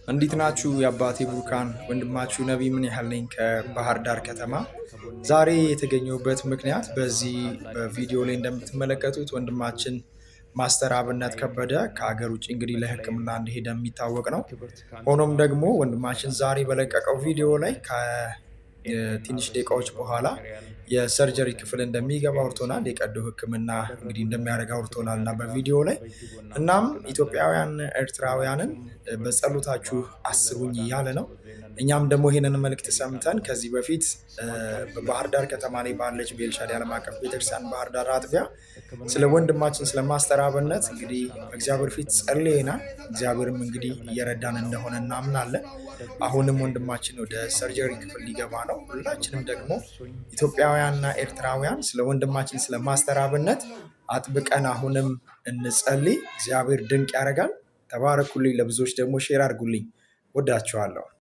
እንዴት ናችሁ? የአባቴ ቡርካን ወንድማችሁ ነቢይ ምን ያህል ነኝ ከባህር ዳር ከተማ። ዛሬ የተገኘሁበት ምክንያት በዚህ በቪዲዮ ላይ እንደምትመለከቱት ወንድማችን ማስተር አብነት ከበደ ከሀገር ውጭ እንግዲህ ለሕክምና እንደሄደ የሚታወቅ ነው። ሆኖም ደግሞ ወንድማችን ዛሬ በለቀቀው ቪዲዮ ላይ ከትንሽ ደቂቃዎች በኋላ የሰርጀሪ ክፍል እንደሚገባ አውርቶናል። የቀዶ ሕክምና እንግዲህ እንደሚያደርግ አውርቶናል እና በቪዲዮ ላይ እናም ኢትዮጵያውያን ኤርትራውያንን በጸሎታችሁ አስቡኝ እያለ ነው። እኛም ደግሞ ይሄንን መልእክት ሰምተን ከዚህ በፊት በባህር ዳር ከተማ ላይ ባለች በኤልሻዳይ ዓለም አቀፍ ቤተክርስቲያን ባህር ዳር አጥቢያ ስለ ወንድማችን ስለ ማስተር አብነት እንግዲህ በእግዚአብሔር ፊት ጸልየናል። እግዚአብሔርም እንግዲህ እየረዳን እንደሆነ እናምናለን። አሁንም ወንድማችን ወደ ሰርጀሪ ክፍል ሊገባ ነው። ሁላችንም ደግሞ ኢትዮጵያውያንና ኤርትራውያን ስለ ወንድማችን ስለ ማስተር አብነት አጥብቀን አሁንም እንጸልይ። እግዚአብሔር ድንቅ ያደርጋል። ተባረኩልኝ። ለብዙዎች ደግሞ ሼር አድርጉልኝ። ወዳችኋለሁ።